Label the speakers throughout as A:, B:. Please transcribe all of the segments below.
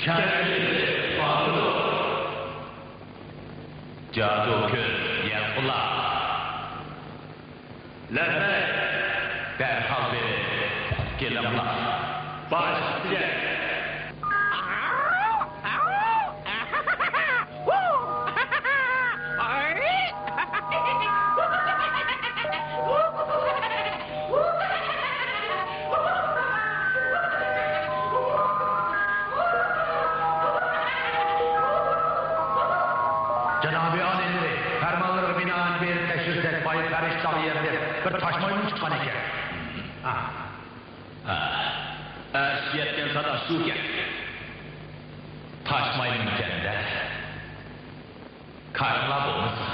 A: Kendisi bağlı. Cadı göz, yer kulak. Lefek, derhal beri, gelemler. Baş size.
B: Cenab-ı Aleyhi, fermanları binaen bir teşhirset bayı karıştalı yerde bir taşmayın çıkan eken.
A: Ersiyetten sana su gel. Taşmayın ülkende. Karla olmuşsun.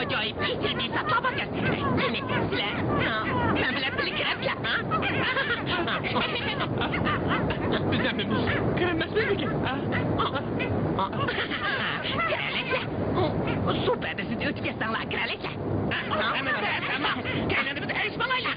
C: acayip iltifat var ya. Hani sizler, ben bile birlikte biz hepimiz kırılmaz mıydı ki? Kraliçe, süper de sizi üç kez sağlar kraliçe. Tamam, kendinizi erişmalayla.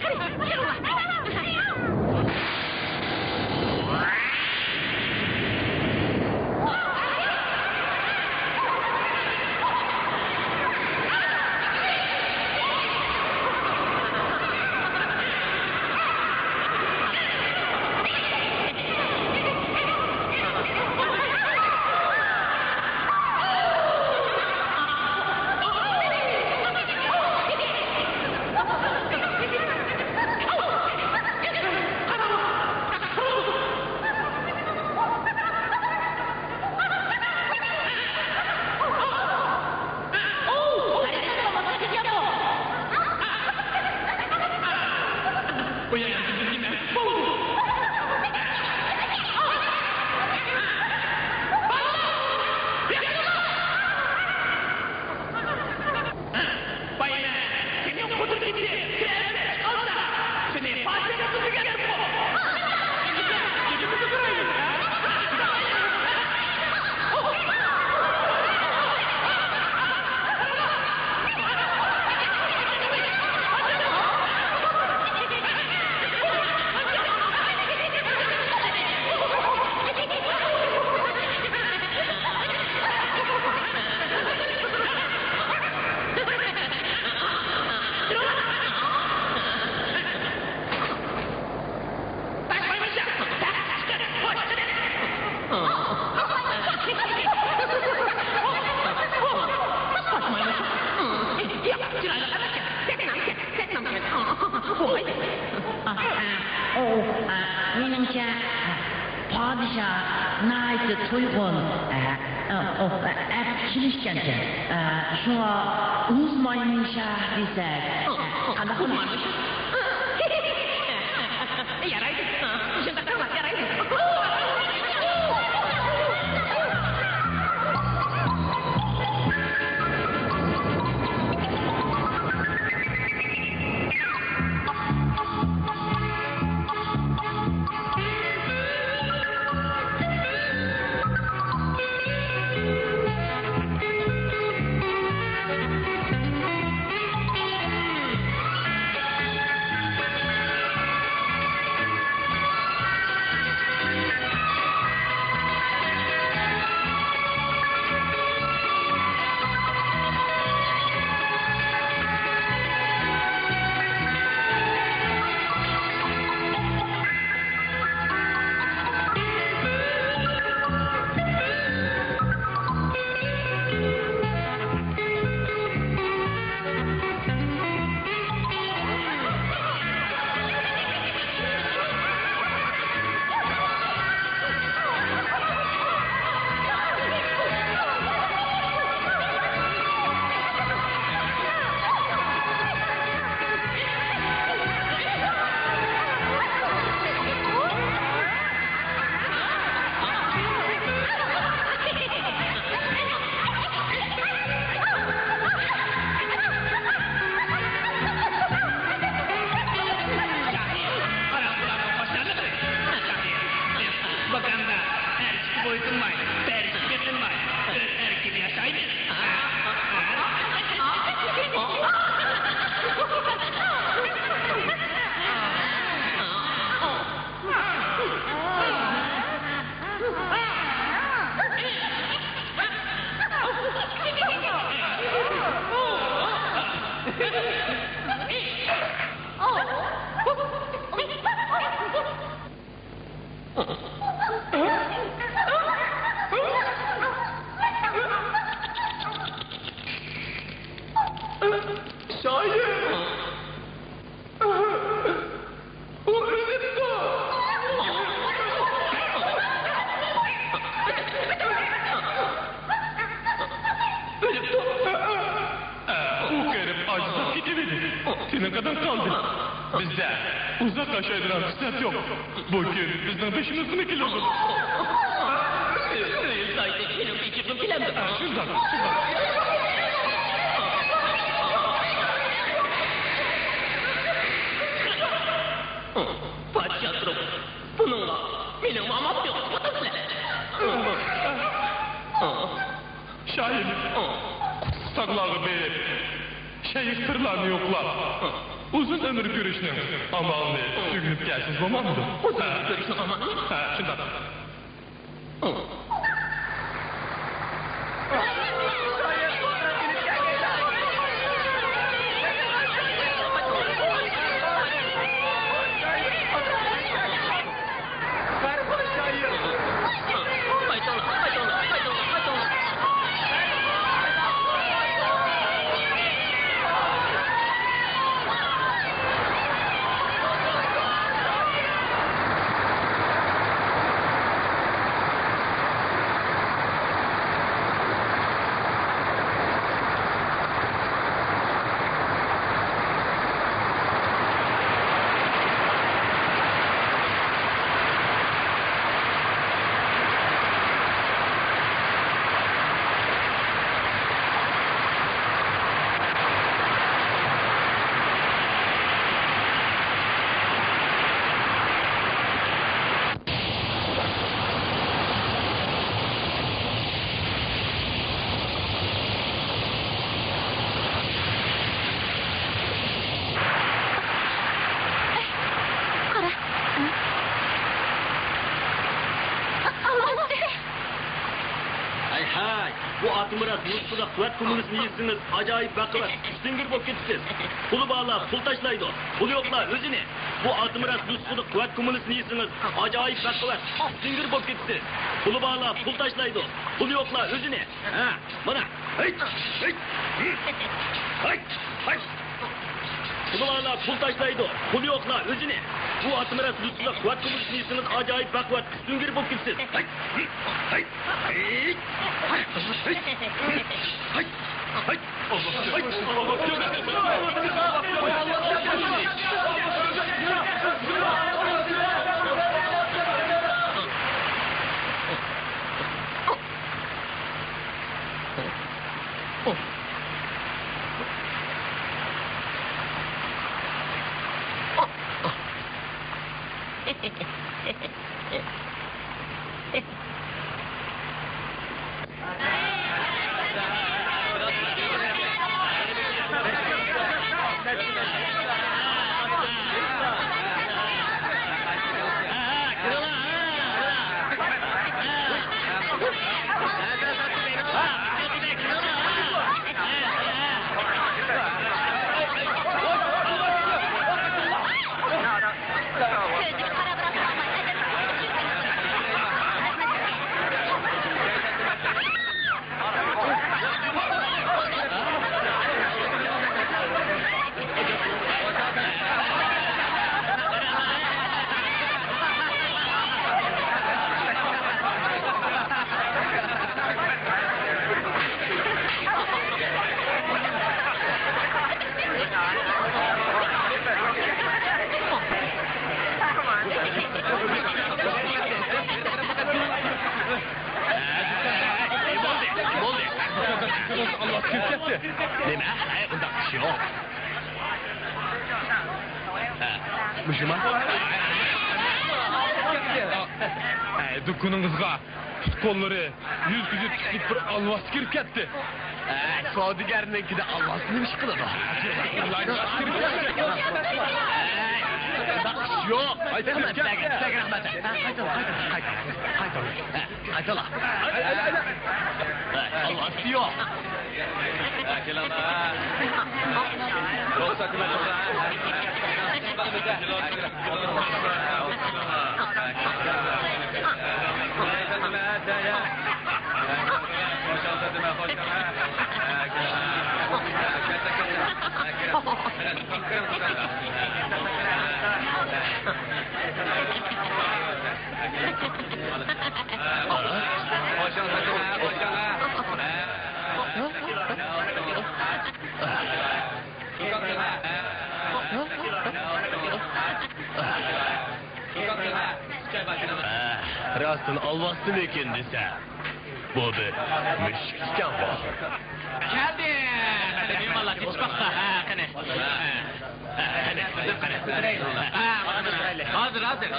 D: Menimce padişah naydı tuygun hep kilişkenken şuna uzmaymış desek
C: Uzmanmış. Yaraydı. Şimdi kalmaz yaraydı.
A: Senin kadar kaldı. Bizde uzak aşağıdan kısmet yok. Bugün bizden peşimizden kilodur.
C: Saydı benim bir çıkım kilemdi.
A: Şuradan.
C: Padişah durup, bununla benim mamam yok.
A: Şahin, sağlağı verip, şeyi sırlarını yoklar. Uzun ömür görüşünün amalını sügünüp gelsiz olmamdı.
C: Uzun ömür görüşünün amalını?
A: Şundan.
E: Bu atımırat Rus'ta kuvvet komünizmi yiyisiniz, acayip bakıvat, süngür bok gitsiniz. Pulu bağla, pul taşlaydı, pul yokla, özüne. Bu atımırat Rus'ta kuvvet komünizmi yiyisiniz, acayip bakıvat, süngür bok gitsiniz. Pulu bağla, pul taşlaydı, pul yokla, özüne. Ha, bana, hayt, hayt, hayt, hayt. Pulu bağla, pul taşlaydı, pul yokla, özüne. Bu atımırat Rus'ta kuvvet komünizmi yiyisiniz, acayip bakıvat, süngür bok gitsiniz. Hayt, hayt, hayt.
A: Allah kirketti.
C: Nima? Unda bir şey yok.
A: Müşüman? Dükkanınızga kolları, yüz yüzü tutup bir alvas kirip ketdi.
C: Sodigarninkide alvasını iş kılır o.
A: Alvas kirip ketdi.
C: Yok. Qaytala. Alvas yok. Rastın alvasını ekin dese, bu bir müşkisken var.
E: Geldi. Benim valla hiç baksa.
C: hazır.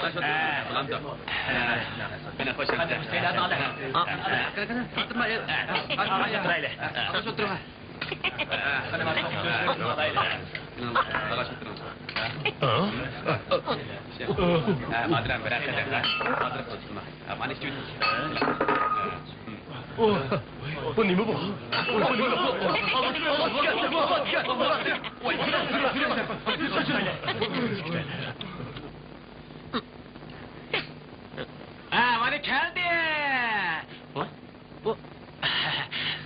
E: Bana hoş geldin.
A: Bu ne bu?
C: Bana geldi.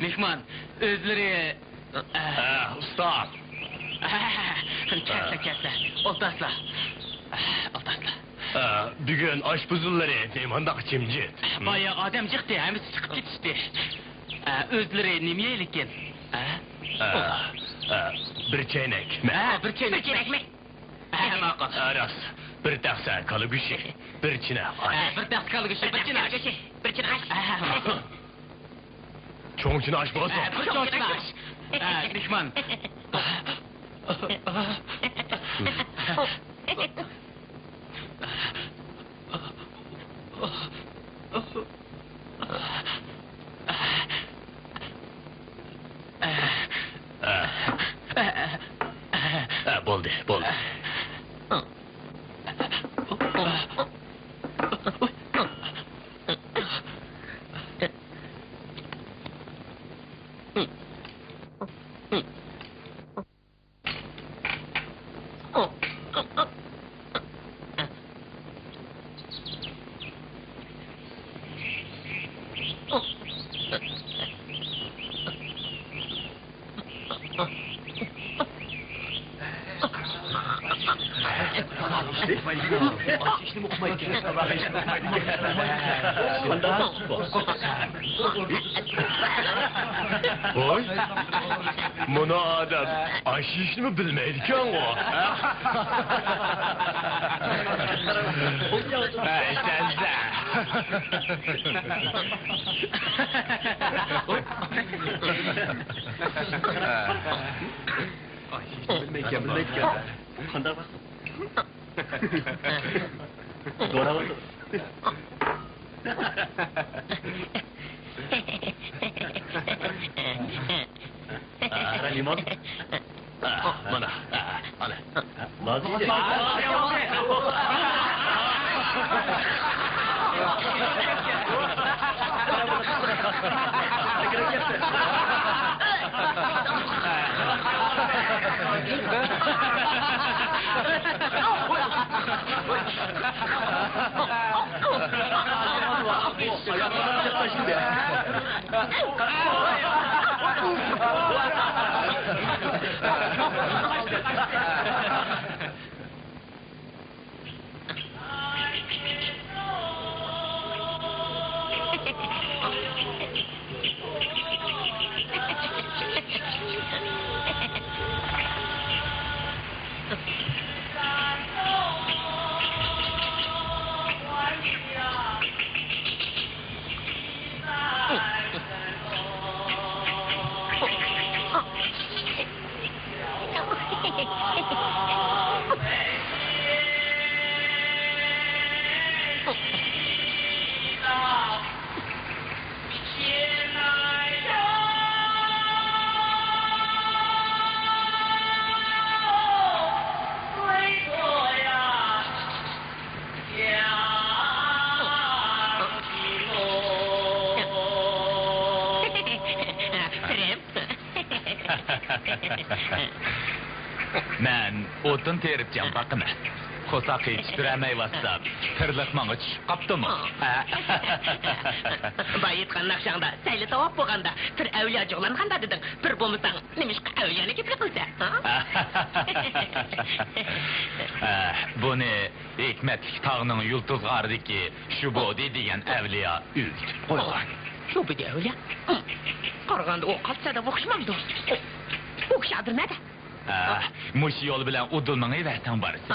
C: Mehman, özleri...
A: Usta.
C: Kesse. Oltasla.
A: Bugün aşpızılları mehmandaki cimcit.
C: Bayağı adam çıktı, hem sıkıp gitişti. Özleri nemeye ilikken?
A: Bir çeyrek.
C: Bir çeyrek mi? Makul.
A: Aras. Bir taksa kalıgışı. Bir çine.
C: Bir taksa kalıgışı, bir çine. Bir çine.
A: Çoğun çine aş boğazı.
C: Çoğun çine aş. Mehman.
A: Boldu. Oy, bunu adam aş işini mi bilmeydiken o? Sense.
E: Bilmeyken. Kanda bak. Doğru bak. Limon. Mana. Ana. Nazlı.
F: Ben otun terip can bakıma. Kosak hiç türemey vatsam. Tırlık mаңа düşüp kaptı mı?
C: Bayıtkan nakşanda, seyli tavap boğanda, tır evliya çoğlankanda dedin. Tır bulmuşsan, nemişka evliyana gitlik kılsa?
F: Bunu hikmetlik tağının yıldız gardı ki şu bodi diyen evliya üldü. Koygan.
C: Şu bir de evliya? Karganda o kalsa da okşamam dost. Okşadır ne de?
F: Muş yol bilen udulmanı versen barısı.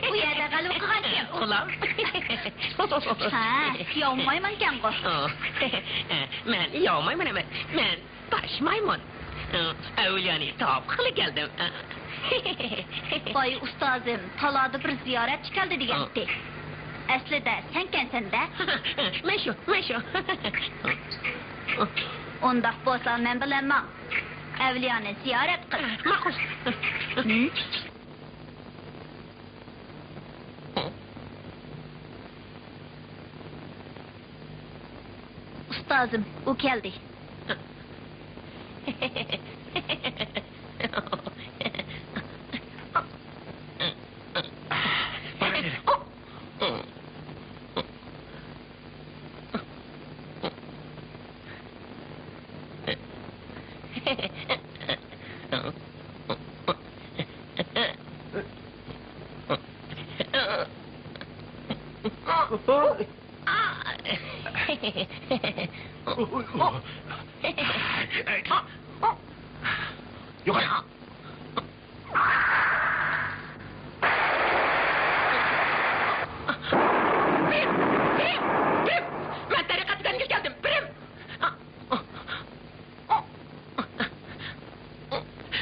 G: Bu yerda qalib qilgan
C: Ulan.
G: ha yovmayman ekan qo'y
C: Men yovmayman emas. Men taşmayman. Avliyani topqili keldim.
G: voy ustozim taloda bir ziyoratchi keldi degandi aslida sen kansan-da
C: Men shu.
G: undaq bo'lsa men bilaman avliyoni ziyorat qil
C: Ma'qul.
G: ustozim u keldi
B: Yukarı.
C: Ben tarikattan geldim. Prim.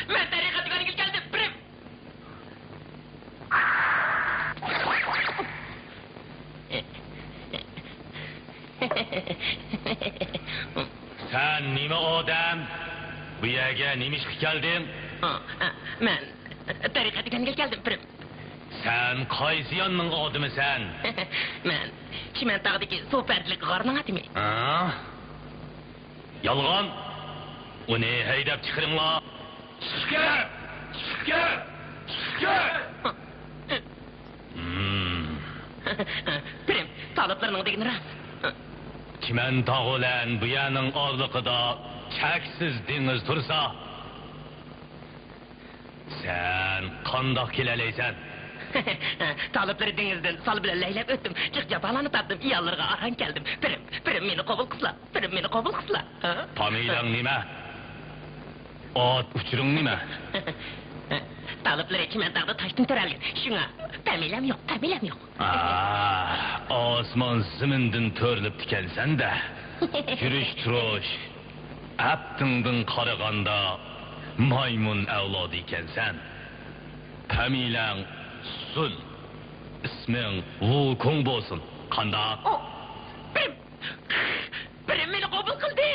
C: Ben tarikattan geldim. Prim.
F: Sen nime odam? Bu yerga nima ishga kelding?
C: Men tarikatdan geldim. Prim.
F: Sen qaysi yonning odimisan?
C: Men Çimentağdaki soperlik qarning atimi.
F: Ha? Yolg'on. Uni haydab chiqaringlar. Chiqar!
C: Prim, taliplarning degini rast.
F: Kimen tağulan bu yerning orliqida cheksiz dengiz tursa, sen qandoq kelalaysan?
C: Talipleri dengizden sal bilen leylep öttüm. Çıkça balanı tattım. İyallarga arhan geldim. Pirim beni kabul kısla.
F: Pamilang nima? Ot uçurung nima?
C: Talipleri çimentağda taştın törelgen. Şuna pamilam yok.
F: Osmon zimindin törlüp dikensen de. Yürüş turuş. Aptındın qaraganda maymun avlodi ekansan. Pamilang Sul, isming Wukong bo'lsin. Qandoq?
C: Pirim meni qabul qildi.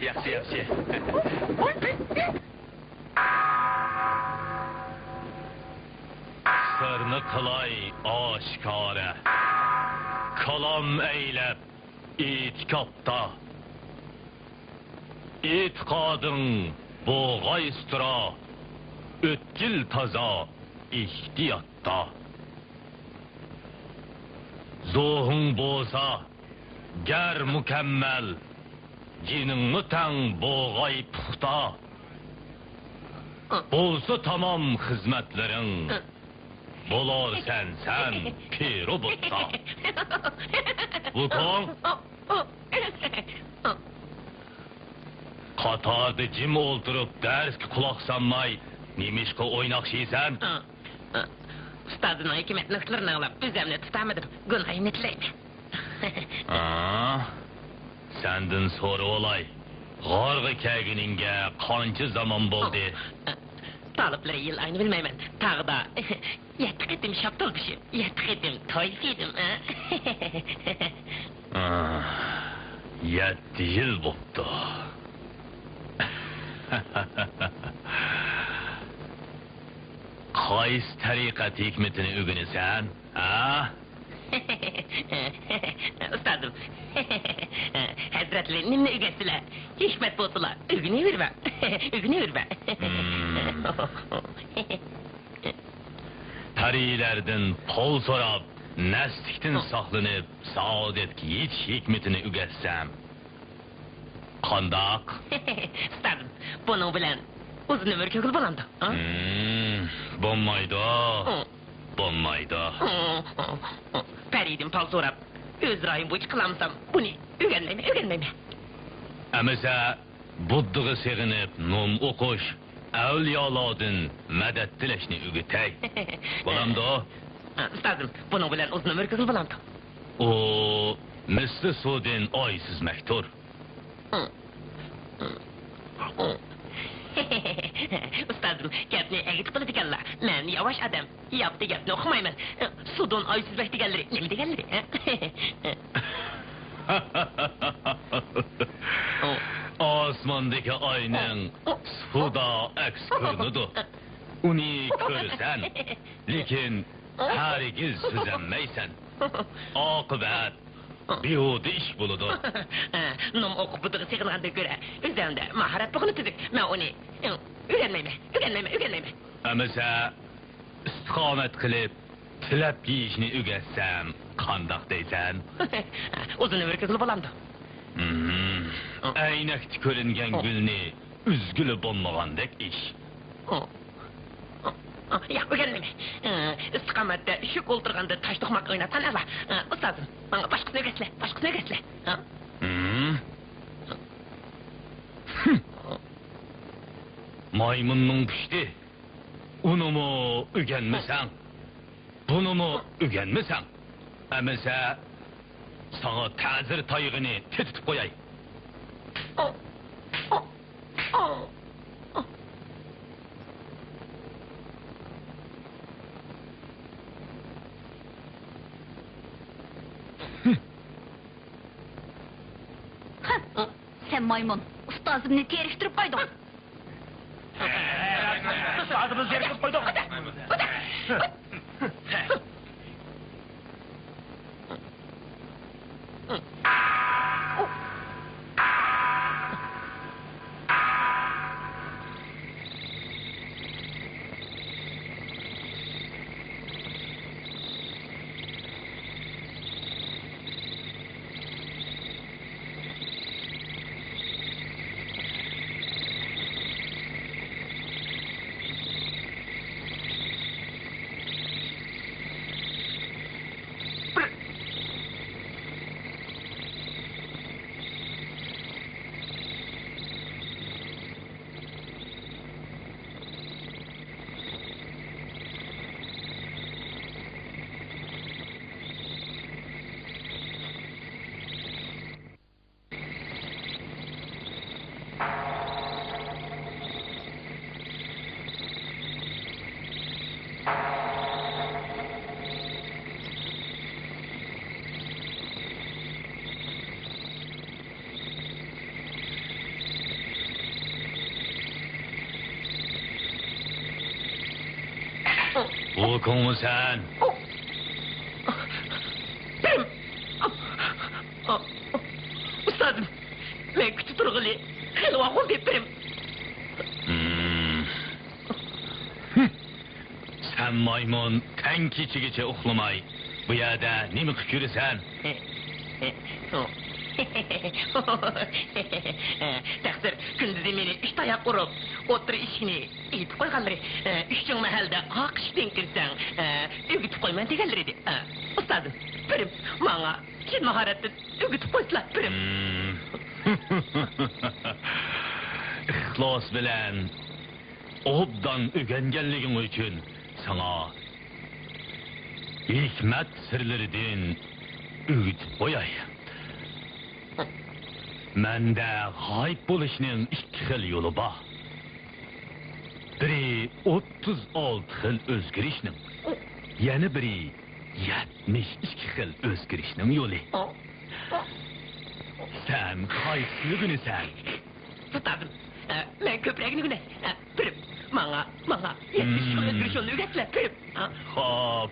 F: Yaxshi, yaxshi. Sırni qilay oshkora. Kalom eylab e'tikobda. E'tiqoding bo'g'aystra. O'tkil toza ehtiyotda. Zohing bo'lsa gar mukammal. Jiningni tang bo'g'ay puxta. Bo'lsa tamom xizmatlaring. Bo'lar sen piro butta. Vukong. Qatorda jim o'ltirib darsga quloq solmay, nemishqa o'ynaqshiysan?
C: Ustozning hikmat nuqtalarini anglab, o'zimni tutamadim. Gunohimni tilayman.
F: Sendin so'rab olay. G'orga kelguningga qancha zaman bo'ldi?
C: Taliplar yıl aynı bilmeymen. Tağda 7 qitim şaptılmışım. 7 qitim toyf edim.
F: 7 yıl bo'pti. Qaysi tariqat hikmetini o'rganasan?
C: Ustodim. Hazratlar nimni o'rgatdilar? Hikmat bo'lsalar, o'rganaverma. O'rganaverma.
F: Tarilerden pol so'rab, naslikdan saqlanib, saodatga yetish hikmetini o'rgatsam. Qandoq?
C: Ustodim, buning bilan uzun umr ko'ngil bo'lamdi.
F: Bo'lmaydi. Bo'lmaydi.
C: Faridim pol so'rab, o'z ra'yim bo'yicha qilamsam, buni o'rganmayman.
F: Amasa Buddaga sig'inib, nom o'qish, avliyolardan madad tilashni o'rgatay. Bo'lamdi?
C: Ustodim, buning bilan uzun umr ko'ngil bo'lamdi.
F: O misli suvdan oy sizmakdir.
C: Ustodim, gapni agit qilib ekanlar. Men yavash odam, yapti gapni o'qimayman. Suvdan oy sizmak deganlari nima deganlari?
F: Osmondagi oyning suvda aks ko'rinadi. Uni ko'rsan, lekin harigiz suzanmaysan. Oqibat behuda ish bo'ladi.
C: Nom o'qib budiga sig'ilganda ko'ra, o'zimda mahorat bo'lgani tuzik. Men uni o'rganmayman.
F: Amasa istiqomat qilib, tilab yeyishni o'rgatsam, qandoq deysan?
C: Uzun umr ko'ngil bo'lamdi.
F: Aynakda ko'ringan gulni uzguli bo'lmagandek ish.
C: Yo'q, o'rganmayman. Istiqomatda shu o'ltirganda tosh to'qmoq o'ynatgan ala. Ustodim, menga boshqasini o'rgatlar.
F: Maymunning pushti. Unimi o'rganmasang, bunimi o'rganmasang, amasa sana ta'zir tayg'ini tetib qo'yay.
G: Sen maymun, ustozimni terishtirib qo'yding.
E: Ustozimizni terishtirib qo'ydik.
F: Uygun mu sen?
C: Benim. Ustadım, ben küçük turğulu. Heli vakul deyip benim.
F: Sen maymun, ten kiçigiçe uxlamay. Bu yerda nimi kükürüsen?
C: Təqsir, gündüzü meni üç tayak vurup, otur işini eğitip koyganları. Üçcün mahallede haq işten kirsen, ögütüp koyman degenler idi. Ustadım, birim, bana çin maharetten ögütüp koydular, birim.
F: İxlos bilen, obdan ögengenligin üçün sana hikmet sirlerinden ögütüp koyay. Mende gayb bo'lishning ikki xil yo'li bor. Biri 36 xil o'zgarishning, yana biri 72 xil o'zgarishning yo'li. Sen qaysini günisən?
C: Ustadım, ben köprəgini güne. Birim, bana 70 xil özgürüş yolunu öğrettiler, birim.
F: Hop.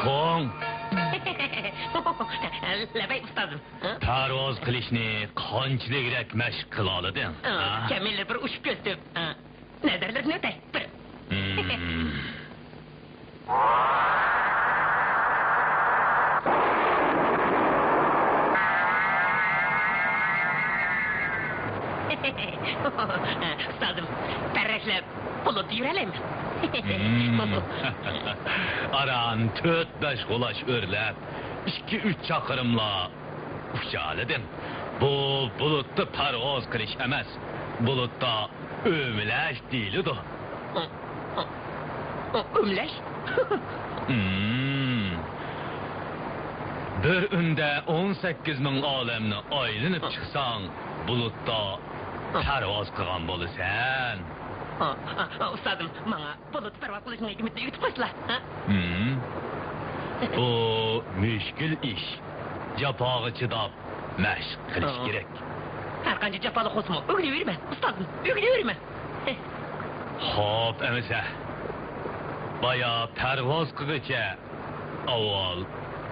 F: Kong.
C: Labay ustadım.
F: Parvoz qilishni qanchalik mashq qila olading?
C: Kamilla bir ushib ko'zdim. Nazarlarni o'tay. Ustadım, perreklep bulut yürelem.
F: Aran 4-5 qulash o'rlab 2-3 chaqirımla uçaladın. Bu bulutda parvoz qilish emas, bulutda o'mlash deyiladi.
C: O'mlash?
F: Bir unda 18 ming olamni aylanib chiqsang, bulutda parvoz qilgan bo'lasan.
C: Ustadım, bana bulut parvoz qilishni hikmatini yutib qo'ydilar.
F: Bu müşkül iş. Japağı chidab mashq qilish kerak.
C: Har qancha jafoli qo'sma, o'g'layverma, ustadim, o'g'layverma.
F: Xo'p, emisa. Baya parvoz qilguncha avval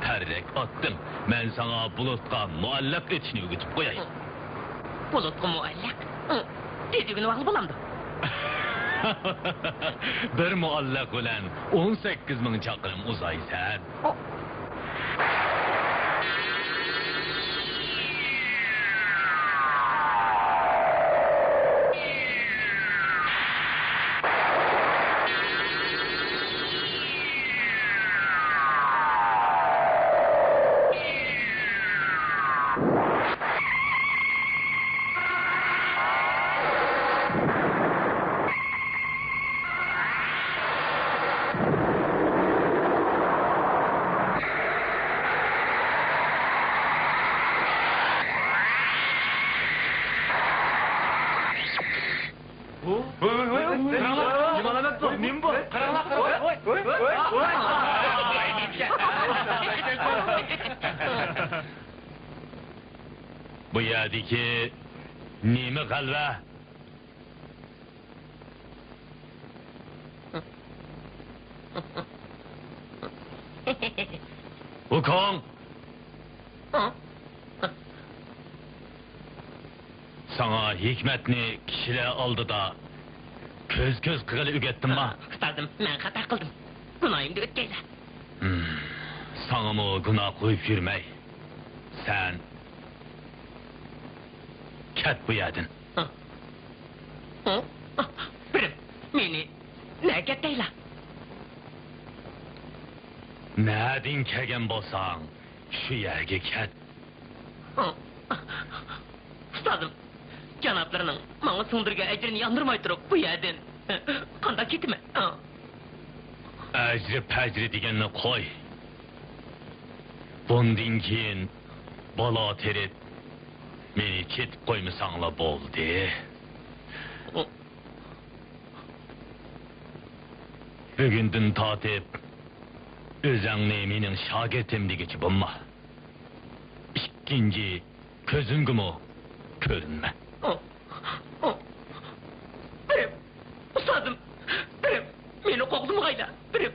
F: parrak otdim. Men sana bulutga muallaq etishni o'rgatib qo'yay.
C: Bulutga muallaq? Dedigini vaqt bo'lamdi.
F: Bir muallaq bilan 18 ming chaqirim uzaysan. Bu yerdeki nemi kalva? Ukong! Sana hikmetni kişiler aldı da köz kıgılı ügettin ma?
C: Ustadım, ben hata kıldım. Günahımda ötkeyle.
F: Sana mı günah koyup yürümey? Sen ket bu yedin.
C: Birim, beni ne ketteyle?
F: Nedin kegen bolsan şu yerge ket.
C: Ustadım, canaplarının bana sındırga ecrini yandırmay durup bu yerden kanda gitme.
F: Ecri pecri digenini koy. Bundan keyin bala terip meni ketip koymasanla boldu. Bugündün tatip özüңni menin şagirtimdi geçip olma. İkinci közüngümü görünme.
C: Birim, ustadım, birim, beni koktum kayda, birim.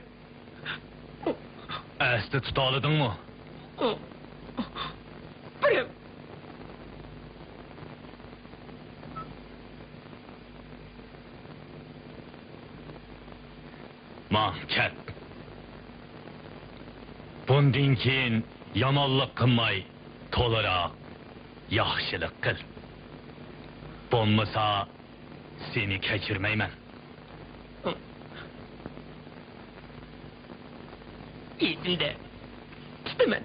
F: Esti tutalıdın mı?
C: Birim.
F: Mahket. Bundan keyin yamanlık kılmay, tolara yaxşılık kıl. Bolmasa seni keçirmeymen.
C: İyisin de, istemem.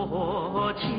H: 后出